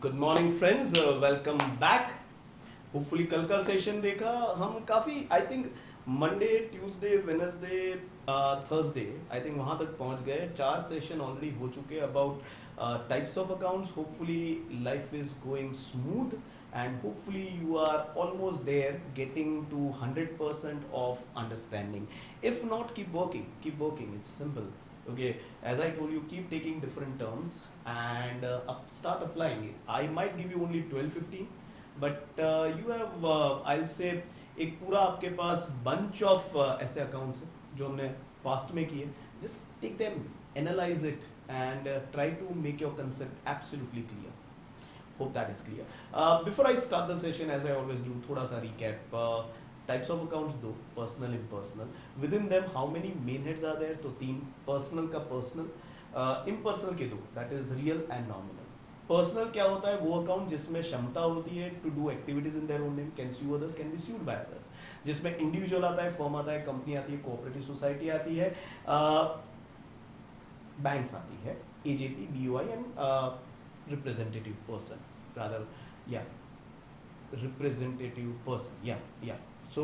Good morning friends, welcome back. Hopefully कल का session देखा हम काफ़ी I think Monday Tuesday Wednesday Thursday I think वहाँ तक पहुँच गए। 4 सेशन ऑलरेडी हो चुके about types of accounts. Hopefully life is going smooth and hopefully you are almost there getting to 100% of understanding. If not, keep working, it's simple. Okay, as I told you, keep taking different terms and start applying it. I might give you only 12-15, but you have I'll say एक पूरा आपके पास bunch of ऐसे accounts हैं जो हमने past में किए. Just take them, analyze it and try to make your concept absolutely clear. Hope that is clear. Before I start the session, as I always do, थोड़ा सा recap. Types of accounts दो, personal, impersonal. Within them, how many main heads are there? तो 3. Personal का personal, impersonal के 2. That is real and nominal. Personal क्या होता है? वो अकाउंट जिसमें क्षमता होती है to do activities in their own name, can sue others, can be sued by others. जिसमें individual आता है, firm आता है, company आती है, cooperative society आती है, banks आती है, AJP, BOI and representative person, rather, yeah, representative person, yeah. So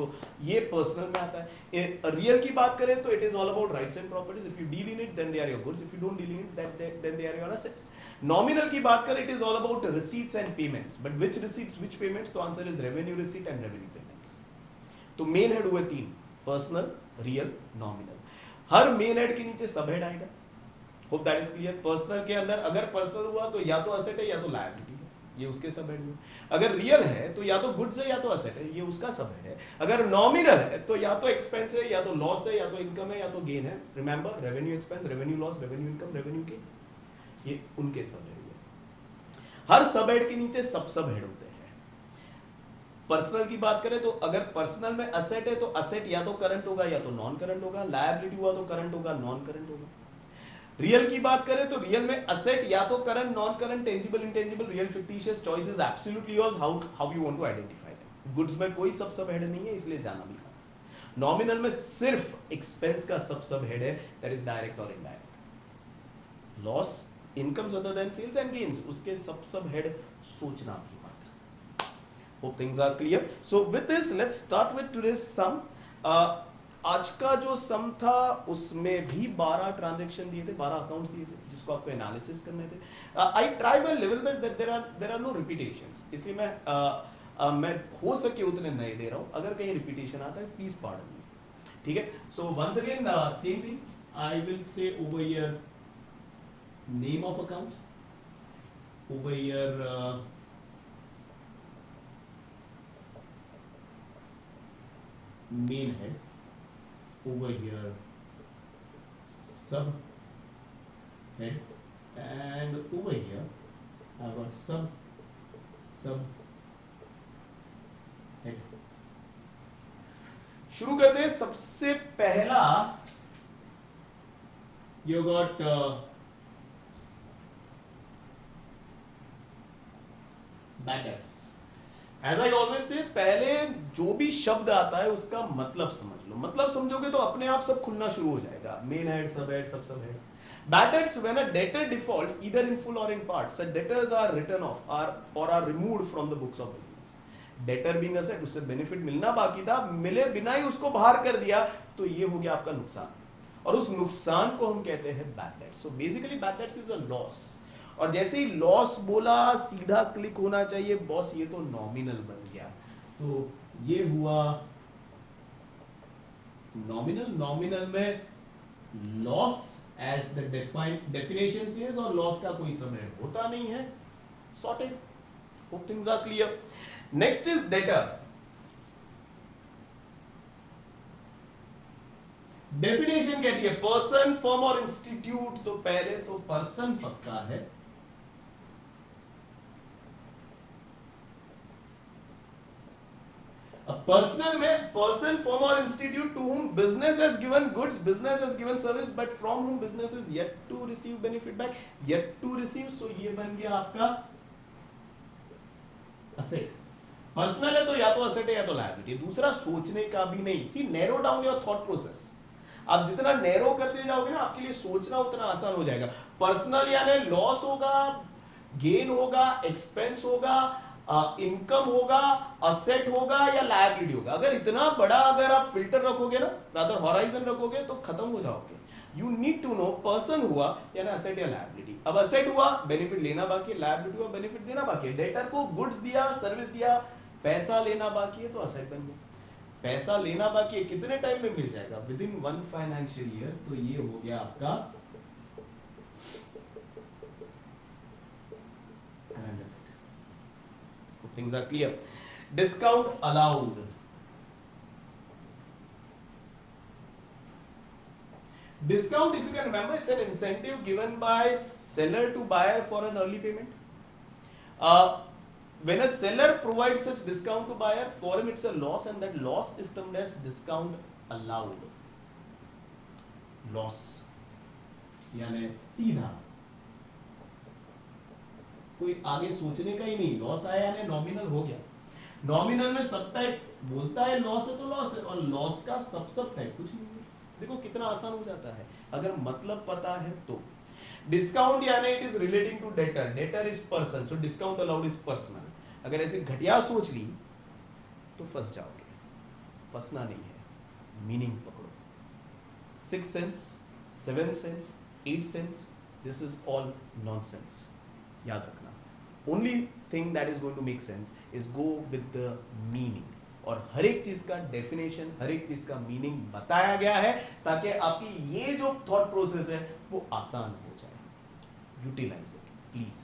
ये personal में आता है. Real की बात करें तो it is all about rights and properties. If you deal in it, then they are your goods. If you don't deal in it, then they are your assets. Nominal की बात करें, it is all about receipts and payments. But which receipts, which payments? तो answer is revenue receipt and revenue payments. तो main head हुए 3, personal, real, nominal. हर main head के नीचे सब head आएगा. Hope that is clear. Personal के अंदर अगर पर्सनल हुआ तो या तो असेट है या तो लायबिलिटी है, ये उसके सब हेड में. अगर रियल है तो या तो गुड्स है या तो असेट है, ये उसका सब हेड है. अगर नॉमिनल है तो या तो एक्सपेंस है या तो लॉस है या तो इनकम है या तो गेन है. Remember, revenue expense, revenue loss, revenue income, revenue gain, ये उनके सब हेड है. हर सब हेड के नीचे सब हेड होते हैं. पर्सनल की बात करें तो अगर पर्सनल में असेट है तो असेट या तो करंट होगा या तो नॉन करंट होगा. लायबिलिटी हुआ तो करंट होगा, नॉन करंट होगा. रियल की बात करें तो रियल में असेट या तो current, non current, tangible, intangible, real, fictitious. Choice is absolutely yours, how you want to identify them. Goods में कोई सब हेड नहीं है, इसलिए जाना भी खाता. नॉमिनल में सिर्फ एक्सपेंस का सब हेड है, दैट इज डायरेक्ट और indirect. Loss, incomes other than sales and gains, उसके सब हेड सोचना भी मत. Hope things are clear. So with this let's start with today's sum. आज का जो सम था उसमें भी 12 ट्रांजैक्शन दिए थे, 12 अकाउंट्स दिए थे जिसको आपको एनालिसिस करने थे. I try my level best that there are no repetitions, इसलिए मैं हो सके उतने नए दे रहा हूं. अगर कहीं रिपीटेशन आता है प्लीज पार्डन मी. ठीक है. So once again same thing, I will say over here name of account, over here main head, over here sub head, and over here I've got sub head. शुरू करते हैं. सबसे पहला you got batters. As I always say, पहले जो भी शब्द आता है उसका मतलब समझ लो. मतलब समझोगे तो अपने आप सब खुलना शुरू हो जाएगा. मेन हेड, सब हेड, सब head. Bad debts, when a debtor defaults either in full or in part, such debtors are written off or are removed from the books of business. Debtor being asset, उससे benefit मिलना बाकी था, मिले बिना ही उसको बाहर कर दिया, तो ये हो गया आपका नुकसान. और उस नुकसान को हम कहते हैं bad debts. So basically bad debts is a loss. और जैसे ही लॉस बोला सीधा क्लिक होना चाहिए बॉस, ये तो नॉमिनल बन गया. तो ये हुआ नॉमिनल. नॉमिनल में loss as the definition says, और लॉस का कोई समय होता नहीं है. Sorted. Hope things are clear. Next is debtor. Definition कहती है पर्सन, फर्म और इंस्टीट्यूट. तो पहले तो पर्सन पक्का है. पर्सनल में पर्सन, फर्म और institute to whom business has given goods, business has given service, but from whom business is yet to receive benefit back, yet to receive. So ये बन गया आपका असेट. पर्सनल है तो या तो असेट है या तो लायबिलिटी. दूसरा सोचने का भी नहीं. See, narrow down your thought process. आप जितना नैरो करते जाओगे ना, आपके लिए सोचना उतना आसान हो जाएगा. पर्सनल यानी लॉस होगा, गेन होगा, एक्सपेंस होगा, इनकम होगा, असेट होगा या लायबिलिटी होगा। अगर इतना बड़ा अगर आप फिल्टर रखोगे ना, रादर हॉराइजन रखोगे, तो खत्म हो जाओगे। You need to know person हुआ या ना असेट या लायबिलिटी। अब असेट हुआ, बेनिफिट लेना बाकी है, लायबिलिटी हुआ, बेनिफिट देना बाकी है। डेटर को गुड्स दिया, सर्विस दिया, पैसा लेना बाकी है, तो असेट बन गया। पैसा लेना बाकी है, कितने टाइम में मिल जाएगा? Within 1 financial year. तो ये हो गया आपका current asset. Things are clear. Discount allowed. Discount, if you can remember, it's an incentive given by seller to buyer for an early payment. When a seller provides such discount to buyer, for him it's a loss, and that loss is termed as discount allowed. Loss यानी सीधा कोई आगे सोचने का ही नहीं, loss आया यानी nominal हो गया। नॉमिनल में सब टाइप बोलता है लॉस है तो लॉस है, और लॉस का सब टाइप कुछ नहीं है। देखो कितना आसान हो जाता है अगर मतलब पता है तो। डिस्काउंट यानी it is relating to debtor, debtor is person, so discount allowed is personal. अगर ऐसे घटिया सोच ली तो फंस जाओगे, फंसना नहीं है, मीनिंग पकड़ो। 6 sense, 7 sense, 8 sense, this is all nonsense, याद रखना। Only thing that is going to make sense is go with the meaning, और हर एक चीज का डेफिनेशन, हर एक चीज का मीनिंग बताया गया है ताकि आपकी ये जो थॉट प्रोसेस है वो आसान हो जाए। Utilize it please.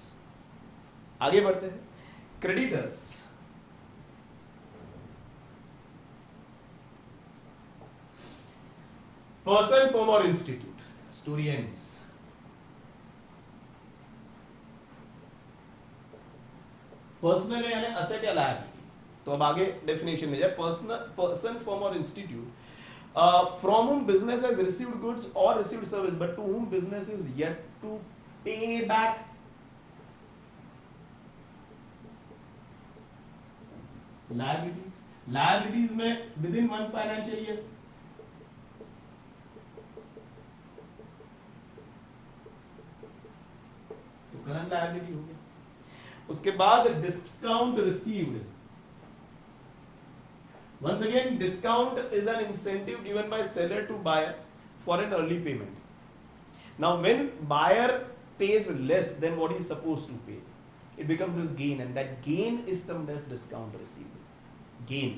आगे बढ़ते हैं। क्रेडिटर्स, पर्सन, फर्म और इंस्टीट्यूट। Story ends. पर्सनल यानी असेट या लायबिलिटी। तो अब आगे डेफिनेशन में जाए। पर्सन, फर्म और institute from whom business has received goods or received service but to whom business is yet to pay back. Liabilities में within 1 financial year। तो करंट लायबिलिटी हो गया। उसके बाद discount received. Once again, discount is an incentive given by seller to buyer for an early payment. Now, when buyer pays less than what he is supposed to pay, it becomes his gain, and that gain is termed as discount received. Gain,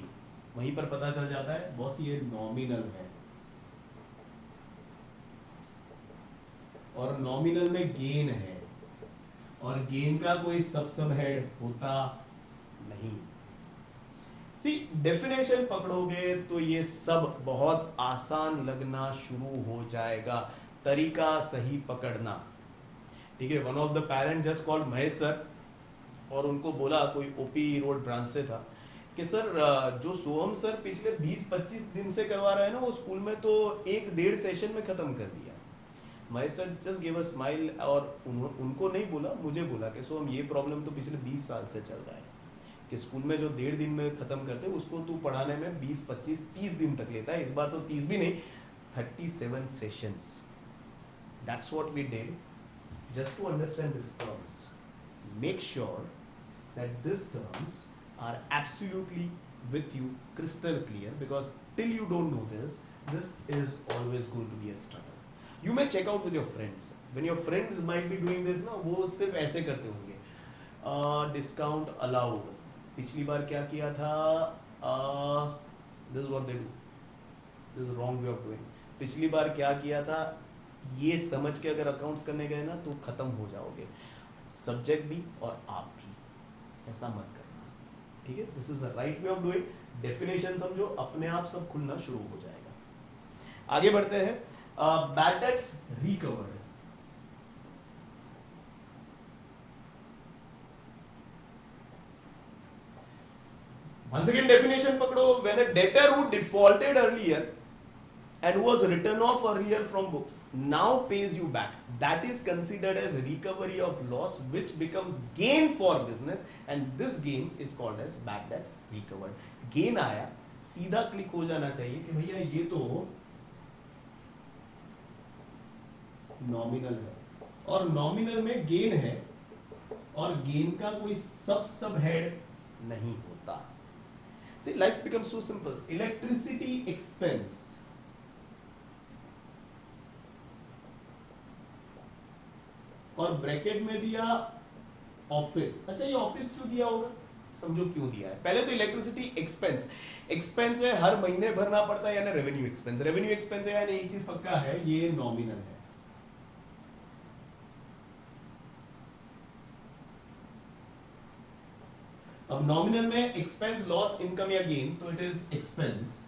वहीं पर पता चल जाता है boss ये nominal है, और nominal में गेन है, और गेन का कोई सब हेड होता नहीं। सी डेफिनेशन पकड़ोगे तो ये सब बहुत आसान लगना शुरू हो जाएगा। तरीका सही पकड़ना, ठीक है। One of the parent just called Mahesh sir, और उनको बोला, कोई ओपी रोड ब्रांच से था, कि सर जो सोहम सर पिछले 20-25 दिन से करवा रहे हैं ना वो स्कूल में, तो 1-1.5 सेशन में खत्म कर दिया। Mahesh sir just give a smile, और उनको नहीं बोला, मुझे बोला कि सोहम ये प्रॉब्लम तो पिछले 20 साल से चल रहा है कि स्कूल में जो 1.5 दिन में खत्म करते उसको तू पढ़ाने में 20-25-30 दिन तक लेता है। इस बार तो 30 भी नहीं, 37 sessions. That's what we did just to understand this terms. Make sure that this terms are absolutely with you, crystal clear, because till you don't know this, this is always going to be a struggle. You may check out with your friends, when your friends might be doing this ना, वो सिर्फ ऐसे करते होंगे, discount allowed. पिछली बार क्या किया था, this what they do, this wrong way of doing. पिछली बार क्या किया था, ये समझ के अगर अकाउंट्स करने गए ना तो खत्म हो जाओगे, सब्जेक्ट भी और आप भी। ऐसा मत करना, ठीक है। This is the right way of doing. Definition समझो, अपने आप सब खुलना शुरू हो जाएगा। आगे बढ़ते हैं। Bad debts recovered. Once again definition पकड़ो, when a debtor who defaulted earlier and was written off earlier from books now pays you back, that is considered as recovery of loss which becomes gain for business, and this gain is called as bad debts recovered. Gain आया, सीधा click हो जाना चाहिए कि भैया ये तो nominal है, और नॉमिनल में गेन है और गेन का कोई सब हेड नहीं होता। See life becomes so simple. Electricity expense और ब्रैकेट में दिया ऑफिस। अच्छा, ये ऑफिस क्यों दिया होगा, समझो क्यों दिया है। पहले तो इलेक्ट्रिसिटी एक्सपेंस, एक्सपेंस है हर महीने भरना पड़ता है, यानी रेवेन्यू एक्सपेंस। रेवेन्यू एक्सपेंस है यानी एक चीज पक्का है, ये नॉमिनल है। अब नॉमिनल में एक्सपेंस लॉस इनकम या गेन, तो इट इज एक्सपेंस।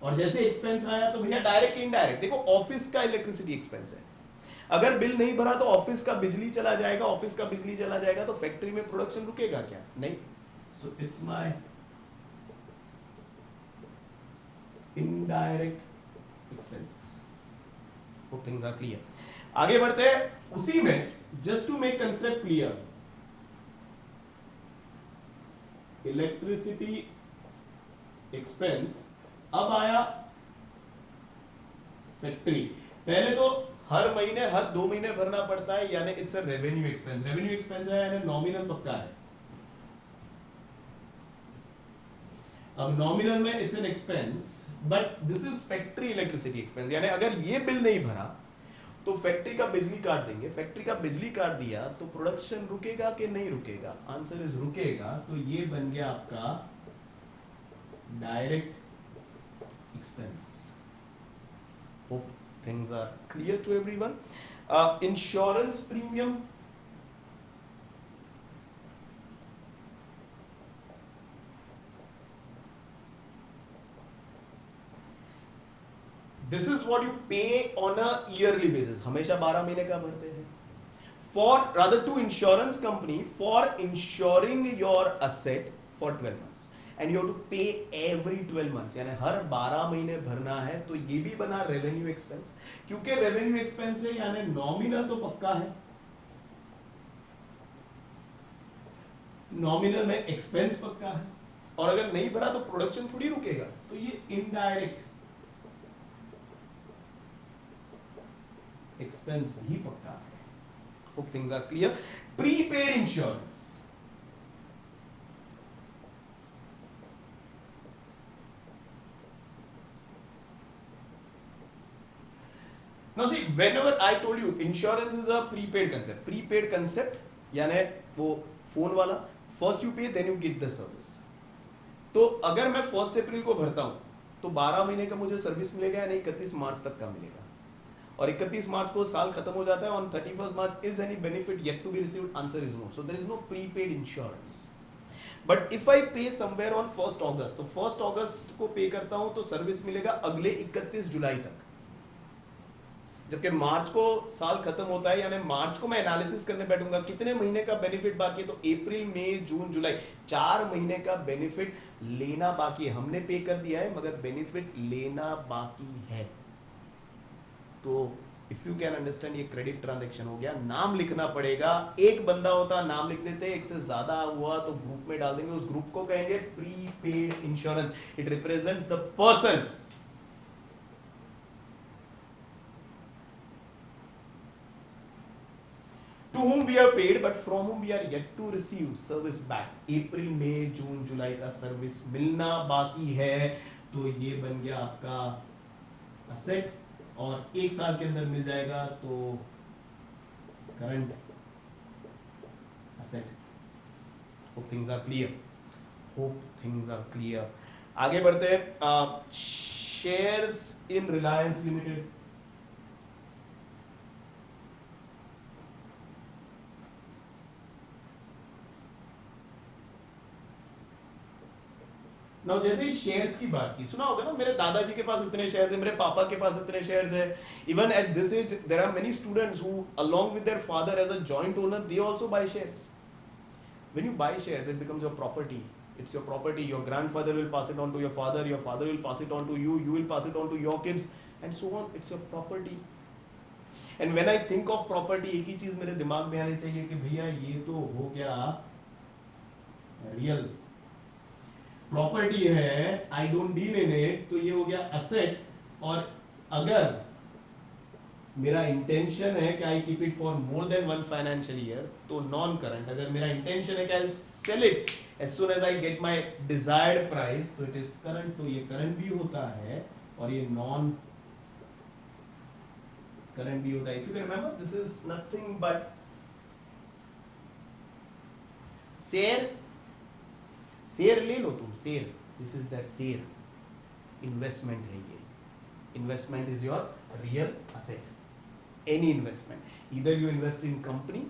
और जैसे एक्सपेंस आया तो भैया डायरेक्ट इनडायरेक्ट, देखो ऑफिस का इलेक्ट्रिसिटी एक्सपेंस है। अगर बिल नहीं भरा तो ऑफिस का बिजली चला जाएगा, ऑफिस का बिजली चला जाएगा तो फैक्ट्री में प्रोडक्शन रुकेगा क्या, नहीं। So it's my indirect expense. Hope things are clear. आगे बढ़ते हैं उसी में, just to make concept clear, electricity expense अब आया फैक्ट्री। पहले तो हर महीने हर 2 महीने भरना पड़ता है, यानी it's a revenue expense. Revenue expense है यानी नॉमिनल पक्का है। अब नॉमिनल में it's an expense, but this is factory electricity expense, यानी अगर ये बिल नहीं भरा तो फैक्ट्री का बिजली काट देंगे। फैक्ट्री का बिजली काट दिया तो प्रोडक्शन रुकेगा कि नहीं रुकेगा, आंसर इज रुकेगा। तो ये बन गया आपका direct expense. Hope things are clear to everyone. Insurance premium, this is what you pay on a yearly basis, हमेशा 12 महीने का भरते हैं। For rather to insurance company for insuring your asset for 12 months and you have to pay every 12 months, यानी हर 12 महीने भरना है। तो ये भी बना रेवेन्यू एक्सपेंस, क्योंकि रेवेन्यू एक्सपेंस है यानी नॉमिनल तो पक्का है, नॉमिनल में एक्सपेंस पक्का है, और अगर नहीं भरा तो प्रोडक्शन थोड़ी रुकेगा। तो ये इनडायरेक्ट एक्सपेंस भी पक्का है। Hope things are clear. Prepaid insurance, now see whenever I told you insurance is a prepaid concept, prepaid concept यानी वो फोन वाला, first you pay then you get the service. तो अगर मैं 1 अप्रैल को भरता हूं तो 12 महीने का मुझे सर्विस मिलेगा या नहीं, 31 मार्च तक का मिलेगा। और 31 मार्च को साल खत्म हो जाता है, on 31 March is any benefit yet to be received, answer is no. So there is no prepaid insurance. But if I pay somewhere on 1 अगस्त, तो 1 अगस्त को पे करता हूं तो सर्विस मिलेगा अगले 31 जुलाई तक, जबकि मार्च को साल खत्म होता है, यानी मार्च को मैं एनालिसिस करने बैठूंगा कितने महीने का बेनिफिट बाकी है, तो अप्रैल मई जून जुलाई 4 महीने का बेनिफिट लेना बाकी है। हमने पे कर दिया है मगर बेनिफिट लेना बाकी है। तो इफ यू कैन अंडरस्टैंड, ये क्रेडिट ट्रांजैक्शन हो गया। नाम लिखना पड़ेगा, एक बंदा होता नाम लिख देते, एक से ज्यादा हुआ तो ग्रुप में डाल देंगे, उस ग्रुप को कहेंगे prepaid insurance. It represents the person to whom we are paid but from whom we are yet to receive service back। अप्रैल मई जून जुलाई का सर्विस मिलना बाकी है, तो ये बन गया आपका असेट, और 1 साल के अंदर मिल जाएगा तो current asset. Hope things are clear, hope things are clear. आगे बढ़ते हैं, shares in Reliance limited. Now जैसे शेयर्स की बात की, सुना होगा ना, मेरे दादाजी के पास इतने शेयर्स है, मेरे पापा के पास इतने शेयर्स है। Even at this age there are many students who along with their father as a joint owner they also buy shares. When you buy shares it becomes your property, it's your property. Your grandfather will pass it on to your father will pass it on to you will pass it on to your kids and so on. It's your property. And when I think of property, एक ही चीज मेरे दिमाग में आनी चाहिए कि भैया ये तो हो गया रियल प्रॉपर्टी है, I don't deal in it, तो ये हो गया असेट। और अगर मेरा इंटेंशन है कि I keep it for more than 1 financial year, तो नॉन करंट। अगर मेरा इंटेंशन है कि I sell it as soon as I get my desired price, तो इट इज करंट। तो ये करंट भी होता है और ये नॉन करंट भी होता है। If you can remember, this is nothing but share. Share ले लो तुम, share, this is that share. Investment है ये। Investment is your real asset. Any investment, either you invest in company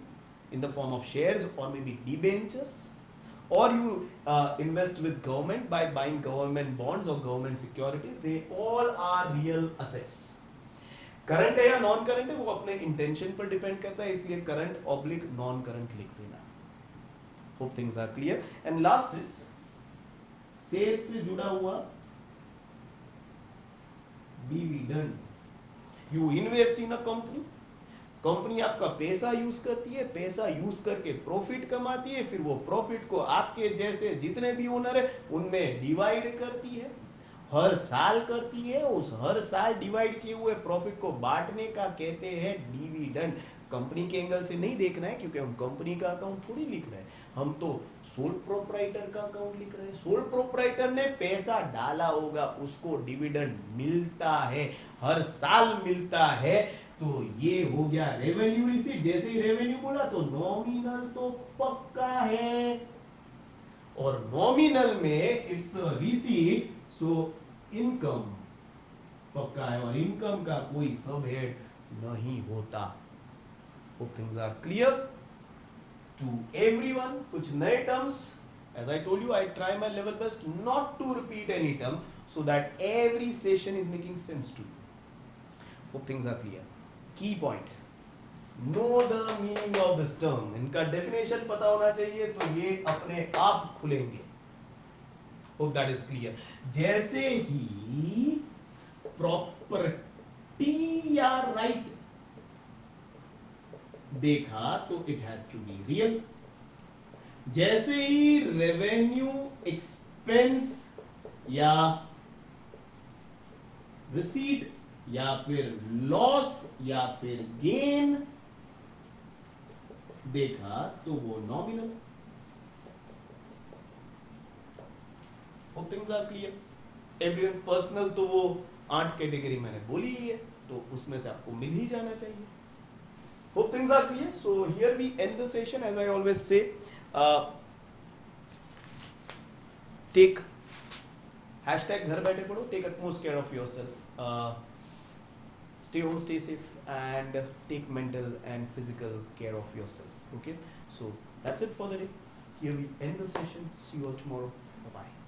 in the form of shares or maybe debentures, or you invest with government by buying government bonds or government securities. They all are real assets. Current है या non current है वो अपने intention पर depend करता है, इसलिए current oblique non current लिख देना। Hope things are clear. And last is share से जुड़ा हुआ dividend. You invest in a company, company आपका पैसा यूज करती है, पैसा यूज करके प्रॉफिट कमाती है, फिर वो प्रॉफिट को आपके जैसे जितने भी ओनर है उनमें डिवाइड करती है, हर साल करती है। उस हर साल डिवाइड किए हुए प्रॉफिट को बांटने का कहते हैं डिविडेंड। कंपनी के एंगल से नहीं देखना है, क्योंकि हम कंपनी का अकाउंट थोड़ी लिख रहे हैं, हम तो सोल प्रोप्राइटर का अकाउंट लिख रहे हैं। सोल प्रोप्राइटर ने पैसा डाला होगा, उसको डिविडेंड मिलता है, हर साल मिलता है। तो ये हो गया रेवेन्यू रिसीट। जैसे ही रेवेन्यू बोला तो नॉमिनल तो पक्का है, और नॉमिनल में इट्स रिसीट, सो इनकम पक्का है, और इनकम का कोई सब हेड नहीं होता। Hope things are clear to everyone. कुछ नए terms, as I told you, I try my level best not to repeat any term so that every session is making sense to you. Hope things are clear. Key point, know the meaning of this term. इनका definition पता होना चाहिए, तो ये अपने आप खुलेंगे। Hope that is clear. जैसे ही property या right देखा तो it has to be real. जैसे ही रेवेन्यू, एक्सपेंस या रिसीट या फिर लॉस या फिर गेन देखा तो वो nominal. Things are clear everyone. Personal तो वो 8 कैटेगरी मैंने बोली ही है, तो उसमें से आपको मिल ही जाना चाहिए। Hope things are clear. So here we end the session. As I always say, take hashtag घर बैठे पढ़ो, take utmost care of yourself. Stay home, stay safe, and take mental and physical care of yourself. Okay. So that's it for the day. Here we end the session. See you all tomorrow. Bye bye.